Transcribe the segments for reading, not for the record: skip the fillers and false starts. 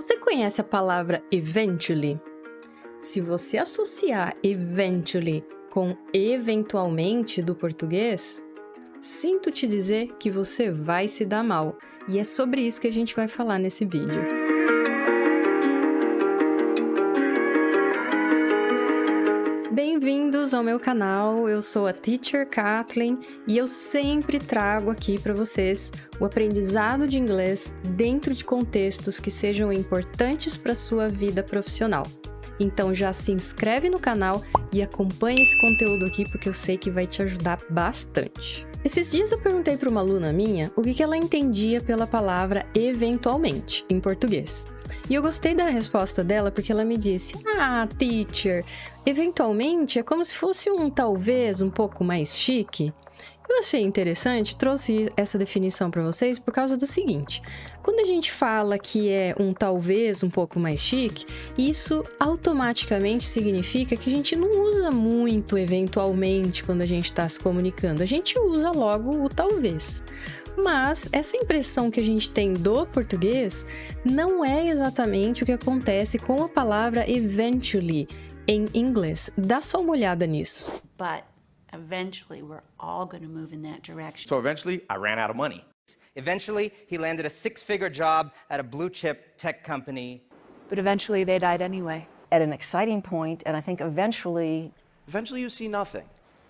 Você conhece a palavra eventually? Se você associar eventually com eventualmente do português, sinto te dizer que você vai se dar mal. E é sobre isso que a gente vai falar nesse vídeo. Bem-vindos ao meu canal, eu sou a Teacher Kathleen e eu sempre trago aqui para vocês o aprendizado de inglês dentro de contextos que sejam importantes para a sua vida profissional. Então já se inscreve no canal e acompanha esse conteúdo aqui porque eu sei que vai te ajudar bastante. Esses dias eu perguntei para uma aluna minha o que ela entendia pela palavra eventualmente em português. E eu gostei da resposta dela porque ela me disse: "Ah, teacher, eventualmente é como se fosse um talvez um pouco mais chique." Eu achei interessante, trouxe essa definição para vocês por causa do seguinte: quando a gente fala que é um talvez um pouco mais chique, isso automaticamente significa que a gente não usa muito eventualmente quando a gente está se comunicando, a gente usa logo o talvez. Mas essa impressão que a gente tem do português não é exatamente o que acontece com a palavra eventually em inglês. Dá só uma olhada nisso. But eventually, we're all going to move in that direction. So eventually, I ran out of money. Eventually, he landed a six-figure job at a blue-chip tech company. But eventually they died anyway. At an exciting point, and I think eventually You see nothing.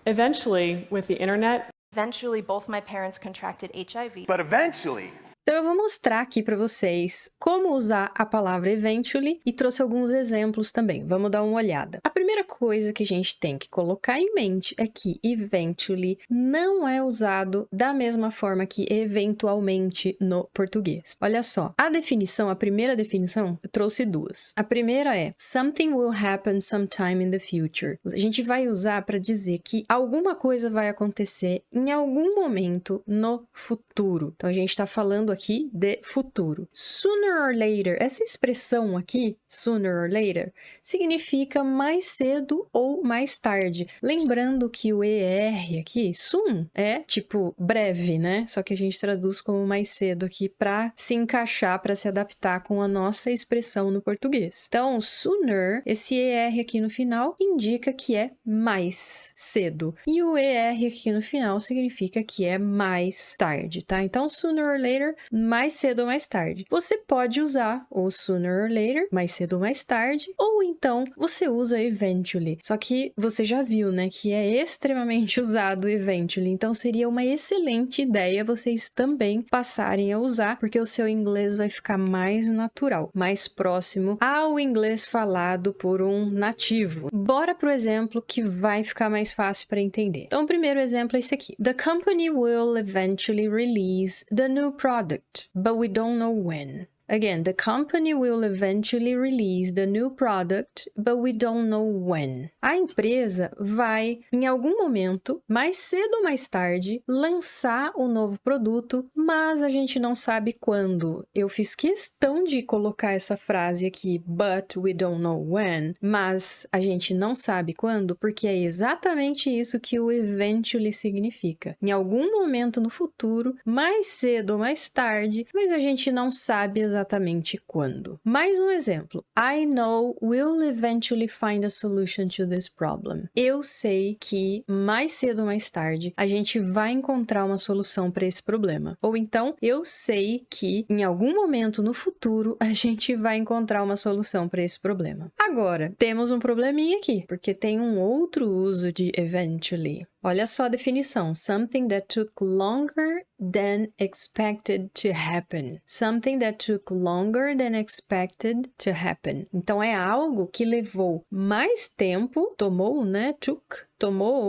Eventually, with the internet, Eventually, both my parents contracted HIV. But eventually, Então eu vou mostrar aqui para vocês como usar a palavra eventually e trouxe alguns exemplos também. Vamos dar uma olhada. A primeira coisa que a gente tem que colocar em mente é que eventually não é usado da mesma forma que eventualmente no português. Olha só, a primeira definição, eu trouxe duas. A primeira é something will happen sometime in the future. A gente vai usar para dizer que alguma coisa vai acontecer em algum momento no futuro. Então a gente está falando aqui de futuro. Sooner or later, essa expressão aqui, sooner or later, significa mais cedo ou mais tarde. Lembrando que o ER aqui, soon, é tipo breve, né? Só que a gente traduz como mais cedo aqui para se encaixar, para se adaptar com a nossa expressão no português. Então, sooner, esse ER aqui no final, indica que é mais cedo. E o ER aqui no final significa que é mais tarde, tá? Então, sooner or later, mais cedo ou mais tarde. Você pode usar o sooner or later, mais cedo ou mais tarde, ou então você usa eventually. Só que você já viu, né, que é extremamente usado eventually, então seria uma excelente ideia vocês também passarem a usar, porque o seu inglês vai ficar mais natural, mais próximo ao inglês falado por um nativo. Bora pro exemplo que vai ficar mais fácil para entender. Então, o primeiro exemplo é esse aqui. The company will eventually release the new product, but we don't know when. Again, the company will eventually release the new product, but we don't know when. A empresa vai, em algum momento, mais cedo ou mais tarde, lançar o novo produto, mas a gente não sabe quando. Eu fiz questão de colocar essa frase aqui, but we don't know when, mas a gente não sabe quando, porque é exatamente isso que o eventually significa. Em algum momento no futuro, mais cedo ou mais tarde, mas a gente não sabe exatamente quando. Mais um exemplo. I know we'll eventually find a solution to this problem. Eu sei que mais cedo ou mais tarde a gente vai encontrar uma solução para esse problema. Ou então, eu sei que em algum momento no futuro a gente vai encontrar uma solução para esse problema. Agora, temos um probleminha aqui, porque tem um outro uso de eventually. Olha só a definição. Something that took longer than expected to happen. Something that took longer than expected to happen. Então, é algo que levou mais tempo,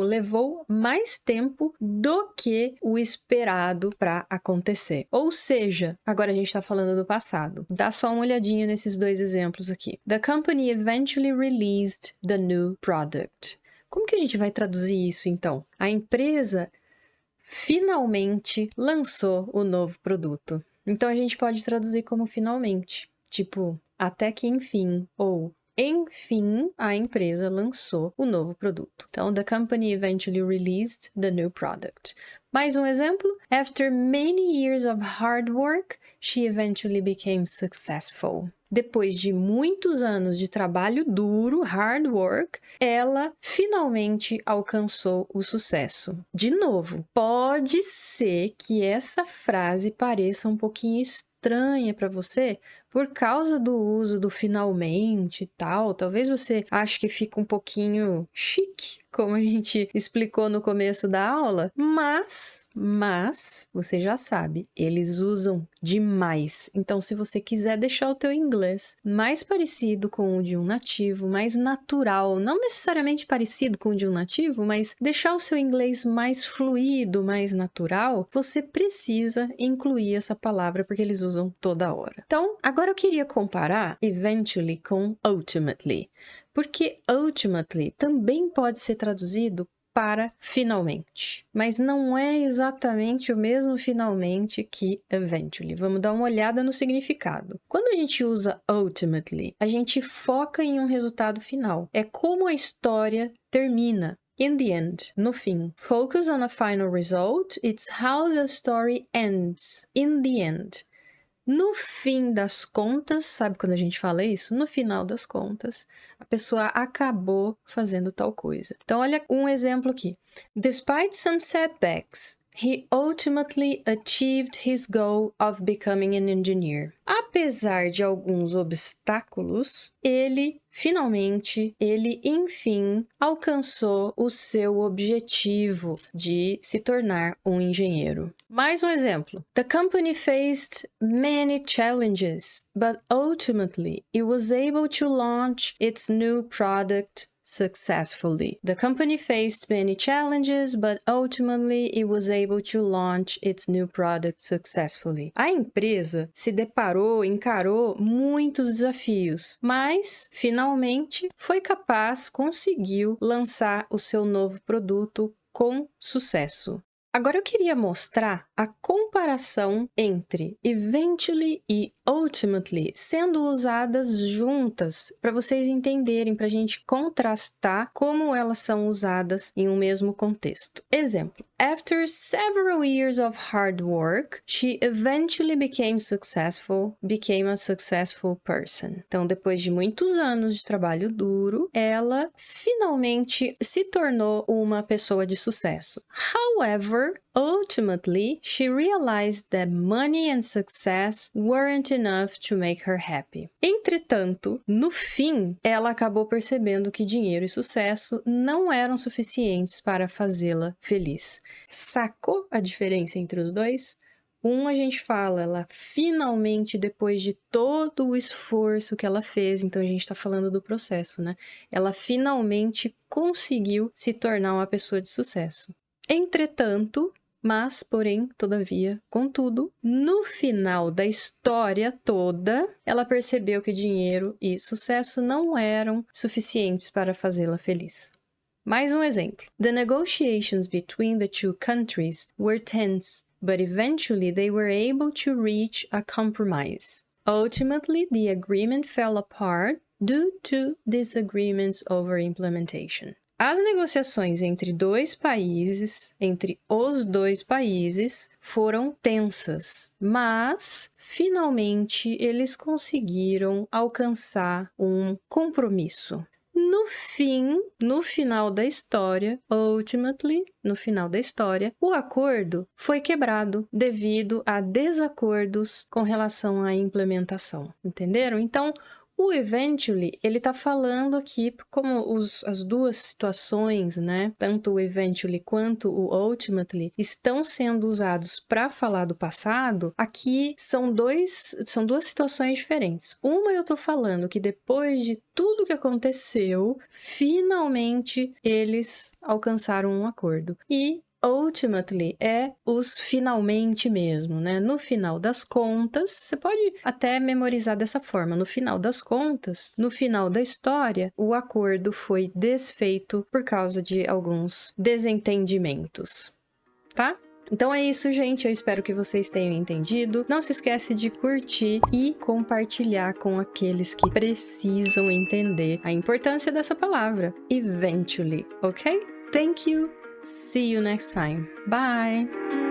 levou mais tempo do que o esperado para acontecer. Ou seja, agora a gente está falando do passado. Dá só uma olhadinha nesses dois exemplos aqui. The company eventually released the new product. Como que a gente vai traduzir isso, então? A empresa finalmente lançou o novo produto. Então, a gente pode traduzir como finalmente. Tipo, até que enfim, ou enfim, a empresa lançou o novo produto. Então, the company eventually released the new product. Mais um exemplo. After many years of hard work, she eventually became successful. Depois de muitos anos de trabalho duro, hard work, ela finalmente alcançou o sucesso. De novo, pode ser que essa frase pareça um pouquinho estranha para você por causa do uso do finalmente e tal. Talvez você ache que fica um pouquinho chique, como a gente explicou no começo da aula, mas você já sabe, eles usam demais. Então, se você quiser deixar o teu inglês mais parecido com o de um nativo, mais natural, não necessariamente parecido com o de um nativo, mas deixar o seu inglês mais fluido, mais natural, você precisa incluir essa palavra porque eles usam toda hora. Então, agora eu queria comparar eventually com ultimately, porque ultimately também pode ser traduzido para finalmente, mas não é exatamente o mesmo finalmente que eventually. Vamos dar uma olhada no significado. Quando a gente usa ultimately, a gente foca em um resultado final. É como a história termina. In the end, no fim. Focus on a final result. It's how the story ends. In the end. No fim das contas, sabe quando a gente fala isso? No final das contas, a pessoa acabou fazendo tal coisa. Então, olha um exemplo aqui. Despite some setbacks, he ultimately achieved his goal of becoming an engineer. Apesar de alguns obstáculos, ele enfim, alcançou o seu objetivo de se tornar um engenheiro. Mais um exemplo. The company faced many challenges, but ultimately it was able to launch its new product successfully. The company faced many challenges, but ultimately it was able to launch its new product successfully. A empresa encarou muitos desafios, mas finalmente conseguiu lançar o seu novo produto com sucesso. Agora eu queria mostrar a comparação entre eventually e ultimately sendo usadas juntas para vocês entenderem, para a gente contrastar como elas são usadas em um mesmo contexto. Exemplo. After several years of hard work, she eventually became a successful person. Então, depois de muitos anos de trabalho duro, ela finalmente se tornou uma pessoa de sucesso. However, ultimately, she realized that money and success weren't enough to make her happy. Entretanto, no fim, ela acabou percebendo que dinheiro e sucesso não eram suficientes para fazê-la feliz. Sacou a diferença entre os dois? A gente fala, ela finalmente, depois de todo o esforço que ela fez, então a gente está falando do processo, né? Ela finalmente conseguiu se tornar uma pessoa de sucesso. Entretanto, mas, porém, todavia, contudo, no final da história toda, ela percebeu que dinheiro e sucesso não eram suficientes para fazê-la feliz. Mais um exemplo. The negotiations between the two countries were tense, but eventually they were able to reach a compromise. Ultimately, the agreement fell apart due to disagreements over implementation. As negociações entre os dois países, foram tensas, mas finalmente eles conseguiram alcançar um compromisso. No final da história, o acordo foi quebrado devido a desacordos com relação à implementação. Entenderam? Então, o eventually, ele tá falando aqui como as duas situações, né? Tanto o eventually quanto o ultimately estão sendo usados para falar do passado. Aqui são duas situações diferentes. Uma eu tô falando que depois de tudo que aconteceu, finalmente eles alcançaram um acordo. E ultimately é os finalmente mesmo, né? No final das contas, você pode até memorizar dessa forma. No final das contas, no final da história, o acordo foi desfeito por causa de alguns desentendimentos, tá? Então é isso, gente. Eu espero que vocês tenham entendido. Não se esquece de curtir e compartilhar com aqueles que precisam entender a importância dessa palavra, eventually, ok? Thank you! See you next time. Bye!